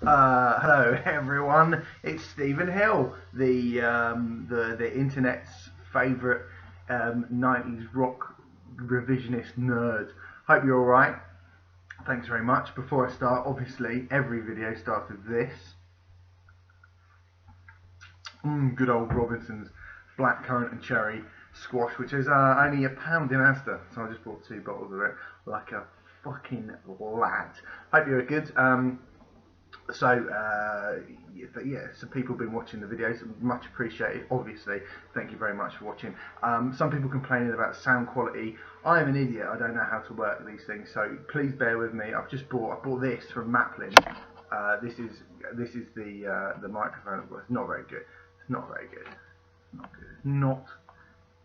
Hello everyone. It's Stephen Hill, the internet's favourite '90s rock revisionist nerd. Hope you're all right. Thanks very much. Before I start, obviously every video starts with this. Good old Robinson's blackcurrant and cherry squash, which is only £1 in Asda. So I just bought 2 bottles of it, like a fucking lad. Hope you're good. Yeah, some people have been watching the videos, much appreciated. Obviously, thank you very much for watching. Some people complaining about sound quality. I am an idiot. I don't know how to work these things, so please bear with me. I bought this from Maplin. This is the microphone. Well, it's not very good. It's not very good. Not good.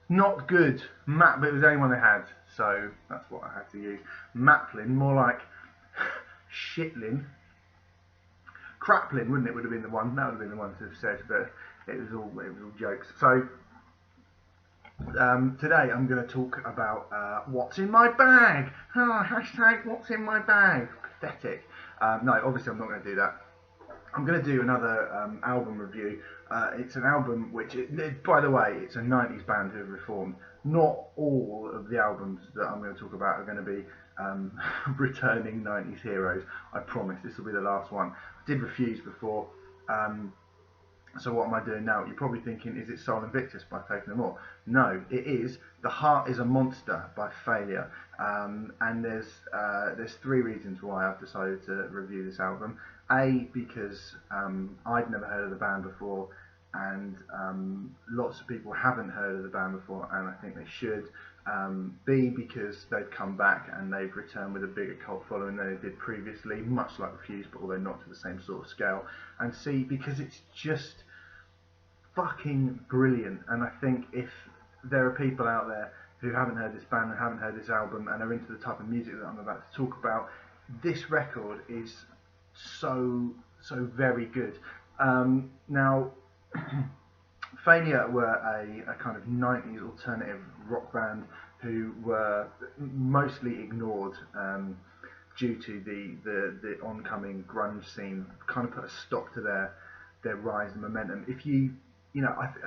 Not good. But it was the only one they had, so that's what I had to use. Maplin, more like shitlin. Craplin, wouldn't it? Would have been the one. That would have been the one to have said, but it was all jokes. So today I'm going to talk about what's in my bag. Hashtag what's in my bag. Pathetic. No, obviously I'm not going to do that. I'm going to do another album review. It's an album by the way, it's a '90s band who have reformed. Not all of the albums that I'm going to talk about are going to be returning '90s heroes. I promise this will be the last one. I did Refuse before. Um, so what am I doing now? You're probably thinking, is it Soul Invictus by Faith No More? No, it is The Heart Is a Monster by Failure. And there's 3 reasons why I've decided to review this album. A, because I'd never heard of the band before, and lots of people haven't heard of the band before, and I think they should. B, because they've come back and they've returned with a bigger cult following than they did previously, much like Refuse, but although not to the same sort of scale. And C, because it's just fucking brilliant. And I think if there are people out there who haven't heard this band and haven't heard this album and are into the type of music that I'm about to talk about, this record is so very good. Now, Failure were a kind of '90s alternative rock band who were mostly ignored due to the oncoming grunge scene. Kind of put a stop to their rise and momentum. I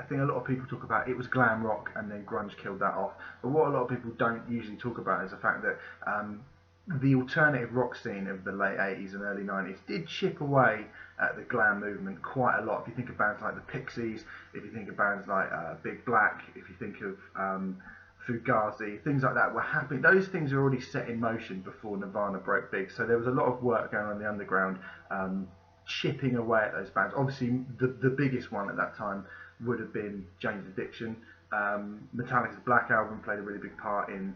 think a lot of people talk about it was glam rock and then grunge killed that off. But what a lot of people don't usually talk about is the fact that the alternative rock scene of the late '80s and early '90s did chip away at the glam movement quite a lot. If you think of bands like the Pixies, if you think of bands like Big Black, if you think of Fugazi, things like that were happening. Those things were already set in motion before Nirvana broke big. So there was a lot of work going on in the underground, chipping away at those bands. Obviously, the biggest one at that time would have been Jane's Addiction. Metallica's Black Album played a really big part in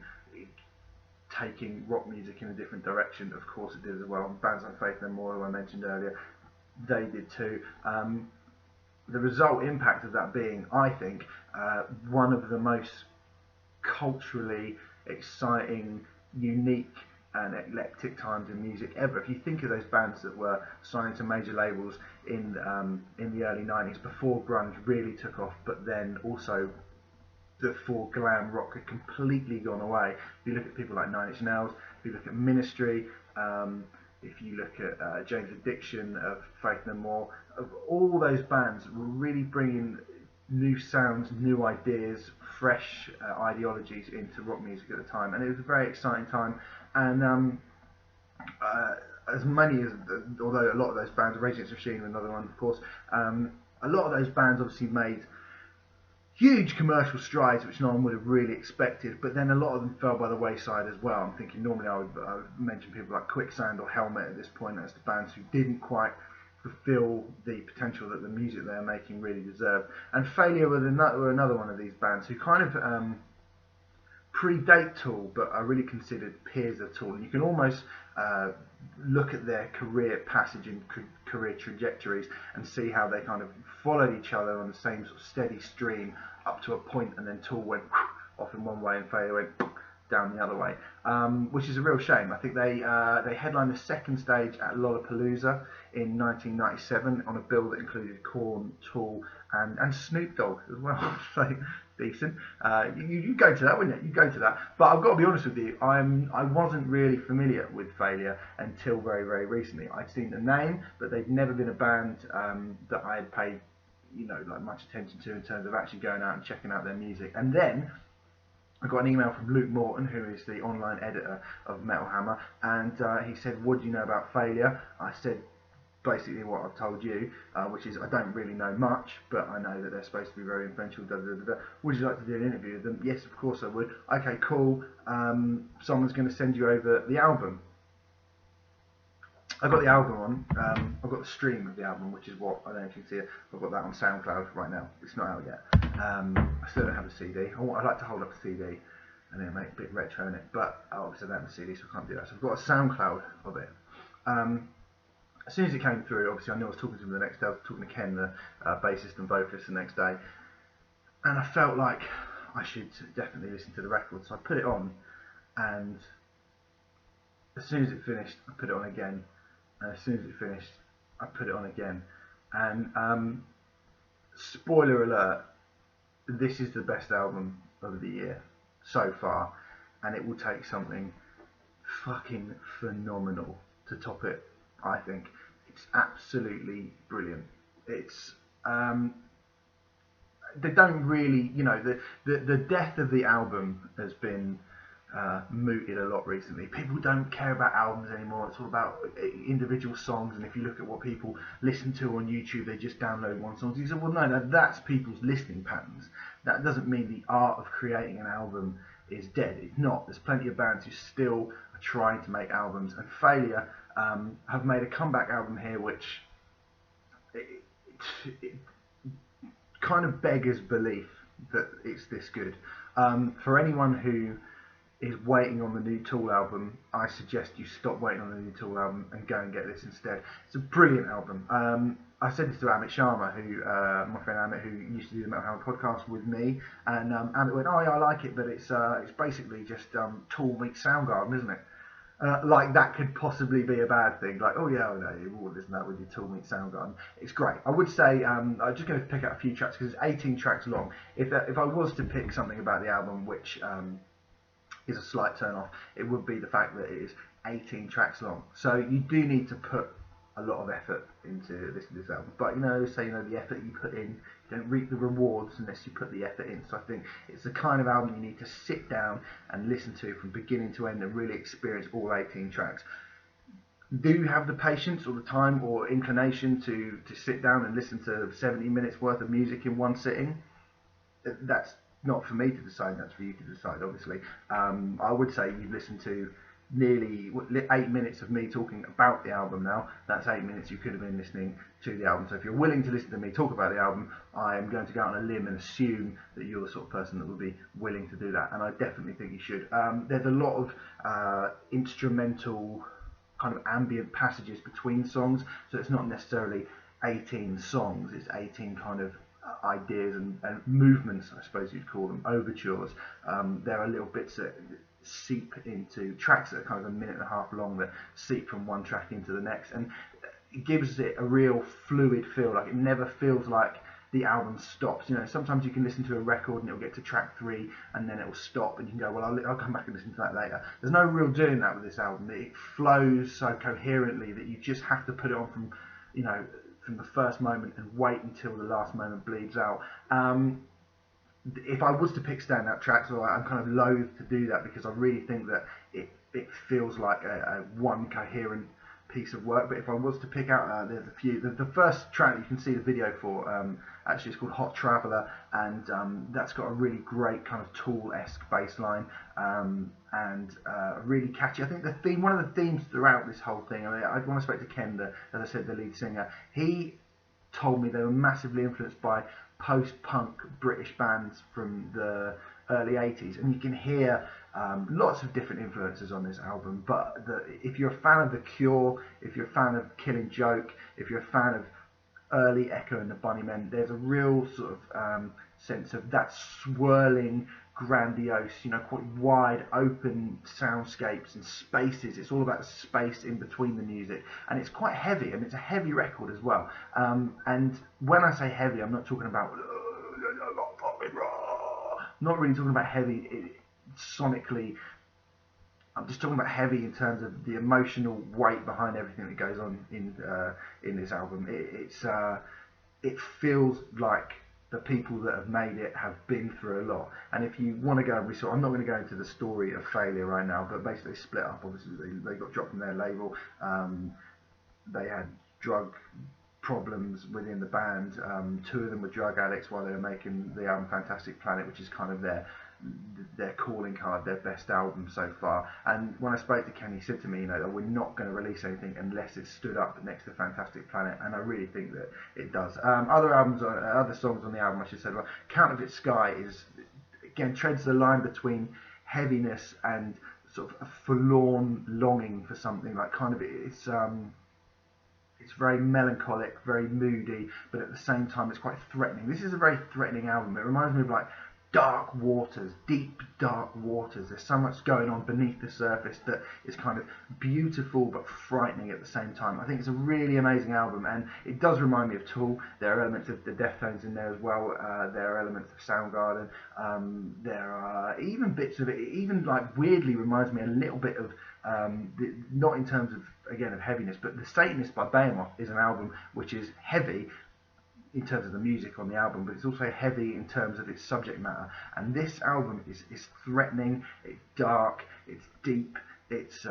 taking rock music in a different direction. Of course, it did as well. Bands like Faith No More, who I mentioned earlier, they did too. The result impact of that being, I think, one of the most culturally exciting, unique, and eclectic times in music ever. If you think of those bands that were signed to major labels in the early '90s before grunge really took off, but then also before glam rock had completely gone away. If you look at people like Nine Inch Nails, if you look at Ministry, if you look at Jane's Addiction, of Faith No More, of all those bands were really bringing new sounds, new ideas, fresh ideologies into rock music at the time, and it was a very exciting time. And uh, as many as, although a lot of those bands, Rage Against the Machine, another one, of course, a lot of those bands obviously made huge commercial strides which no one would have really expected, but then a lot of them fell by the wayside as well. I'm thinking normally I would mention people like Quicksand or Helmet at this point as the bands who didn't quite fulfill the potential that the music they're making really deserved. And Failure were another one of these bands who kind of predate Tool, but are really considered peers of Tool. You can almost look at their career passage and career trajectories and see how they kind of followed each other on the same sort of steady stream up to a point, and then Tool went off in one way and Failure went down the other way, which is a real shame. I think they headlined the second stage at Lollapalooza in 1997 on a bill that included Korn, Tool, and Snoop Dogg as well. So decent. You go to that, wouldn't it? You go to that. But I've got to be honest with you, I wasn't really familiar with Failure until very, very recently. I'd seen the name, but they'd never been a band that I had paid, like much attention to in terms of actually going out and checking out their music. And then I got an email from Luke Morton, who is the online editor of Metal Hammer, and he said, "What do you know about Failure?" I said, basically what I've told you, which is I don't really know much, but I know that they're supposed to be very influential. Da, da, da, da. Would you like to do an interview with them? Yes, of course I would. Okay, cool. Someone's going to send you over the album. I've got the album on. I've got the stream of the album, which is what, I don't know if you can see it. I've got that on SoundCloud right now. It's not out yet. I still don't have a CD. I'd like to hold up a CD and then make a bit retro in it, but obviously I don't have a CD, so I can't do that. So I've got a SoundCloud of it. As soon as it came through, obviously I knew I was talking to him the next day. I was talking to Ken, the bassist and vocalist, the next day, and I felt like I should definitely listen to the record. So I put it on, and as soon as it finished, I put it on again, and as soon as it finished, I put it on again. And spoiler alert, this is the best album of the year so far, and it will take something fucking phenomenal to top it. I think it's absolutely brilliant. It's they don't really, the death of the album has been mooted a lot recently. People don't care about albums anymore. It's all about individual songs, and if you look at what people listen to on YouTube, they just download one song. So you say, well, no, that's people's listening patterns. That doesn't mean the art of creating an album is dead. It's not. There's plenty of bands who still are trying to make albums, and Failure have made a comeback album here, which it kind of beggars belief that it's this good. For anyone who is waiting on the new Tool album, I suggest you stop waiting on the new Tool album and go and get this instead. It's a brilliant album. I said this to Amit Sharma, my friend Amit, who used to do the Metal Hammer podcast with me, and Amit went, "Oh yeah, I like it, but it's basically just Tool meets Soundgarden, isn't it?" Like that could possibly be a bad thing. Like, oh yeah, no, you will listen to that with your Tool meets Soundgarden. It's great. I would say I'm just going to pick out a few tracks because it's 18 tracks long. If I was to pick something about the album, which is a slight turn off, it would be the fact that it is 18 tracks long. So you do need to put a lot of effort into this album. But the effort you put in, you don't reap the rewards unless you put the effort in. So I think it's the kind of album you need to sit down and listen to from beginning to end and really experience all 18 tracks. Do you have the patience or the time or inclination to sit down and listen to 70 minutes worth of music in one sitting? That's not for me to decide, that's for you to decide, obviously. I would say you've listened to nearly 8 minutes of me talking about the album now. That's 8 minutes you could have been listening to the album. So if you're willing to listen to me talk about the album, I am going to go out on a limb and assume that you're the sort of person that would be willing to do that, and I definitely think you should. There's a lot of instrumental kind of ambient passages between songs, so it's not necessarily 18 songs, it's 18 kind of ideas and movements, I suppose you'd call them, overtures. There are little bits that seep into tracks that are kind of a minute and a half long that seep from one track into the next, and it gives it a real fluid feel. Like, it never feels like the album stops. Sometimes you can listen to a record and it'll get to track 3 and then it'll stop and you can go, well, I'll come back and listen to that later. There's no real doing that with this album. It flows so coherently that you just have to put it on from the first moment and wait until the last moment bleeds out. If I was to pick standout tracks, I'm kind of loath to do that because I really think that it feels like a one coherent piece of work. But if I was to pick out, there's a few. The first track you can see the video for, actually it's called Hot Traveller, and that's got a really great kind of Tool-esque bass line, and really catchy. I think one of the themes throughout this whole thing, when I spoke to Ken, as I said, the lead singer, he told me they were massively influenced by post-punk British bands from the early 80s, and you can hear lots of different influences on this album. But if you're a fan of The Cure, if you're a fan of Killing Joke, if you're a fan of early Echo and the Bunnymen, there's a real sort of sense of that swirling, grandiose, quite wide open soundscapes and spaces. It's all about the space in between the music, and it's quite heavy, and it's a heavy record as well. And when I say heavy, I'm not talking about not really talking about heavy sonically. I'm just talking about heavy in terms of the emotional weight behind everything that goes on in this album. It feels like the people that have made it have been through a lot. And if you want to go and I'm not going to go into the story of Failure right now, but basically they split up. Obviously, they got dropped from their label. They had drug problems within the band. Two of them were drug addicts while they were making the album Fantastic Planet, which is kind of their calling card, their best album so far. And when I spoke to Ken, he said to me, that we're not going to release anything unless it's stood up next to Fantastic Planet, and I really think that it does. Other songs on the album, I should say, well, Counterfeit Sky is, again, treads the line between heaviness and sort of a forlorn longing for something. Like, kind of, it's very melancholic, very moody, but at the same time it's quite threatening. This is a very threatening album. It reminds me of like dark waters, deep dark waters. There's so much going on beneath the surface that is kind of beautiful but frightening at the same time. I think it's a really amazing album, and it does remind me of Tool. There are elements of the Deftones in there as well. There are elements of Soundgarden. There are even bits of it. It even like weirdly reminds me a little bit of not in terms of again of heaviness, but The Satanist by Behemoth is an album which is heavy in terms of the music on the album, but it's also heavy in terms of its subject matter. And this album is threatening, it's dark, it's deep, it's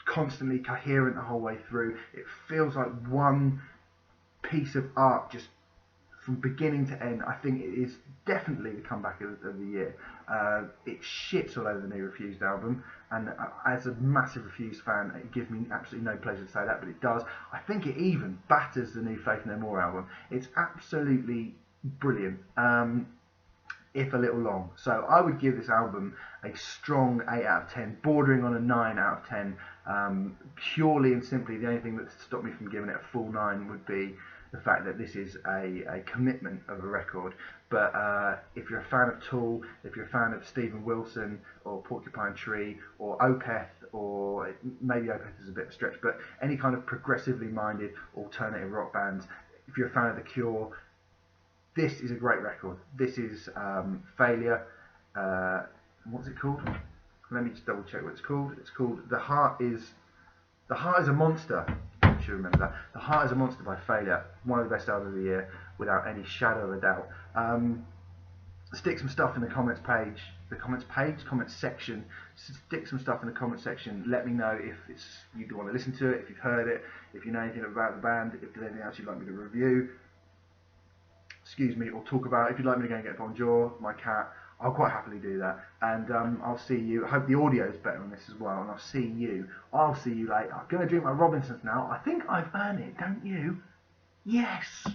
constantly coherent the whole way through. It feels like one piece of art just from beginning to end. I think it is definitely the comeback of the year. It shits all over the new Refused album, and as a massive Refused fan, it gives me absolutely no pleasure to say that, but it does. I think it even batters the new Faith No More album. It's absolutely brilliant, if a little long. So I would give this album a strong 8 out of 10, bordering on a 9 out of 10. Purely and simply, the only thing that stopped me from giving it a full 9 would be the fact that this is a commitment of a record. But if you're a fan of Tool, if you're a fan of Steven Wilson or Porcupine Tree or Opeth, or maybe Opeth is a bit of a stretch, but any kind of progressively minded alternative rock bands, if you're a fan of The Cure, this is a great record. This is Failure. What's it called? Let me just double check what it's called. It's called The Heart is a Monster. You should remember that. The Heart is a Monster by Failure. One of the best albums of the year, without any shadow of a doubt. Stick some stuff in the comments section. Stick some stuff in the comments section. Let me know if you want to listen to it, if you've heard it, if you know anything about the band, if there's anything else you'd like me to review. Or talk about. If you'd like me to go and get Bonjour, my cat, I'll quite happily do that. And I'll see you. I hope the audio is better on this as well. And I'll see you later. I'm going to drink my Robinsons now. I think I've earned it, don't you? Yes.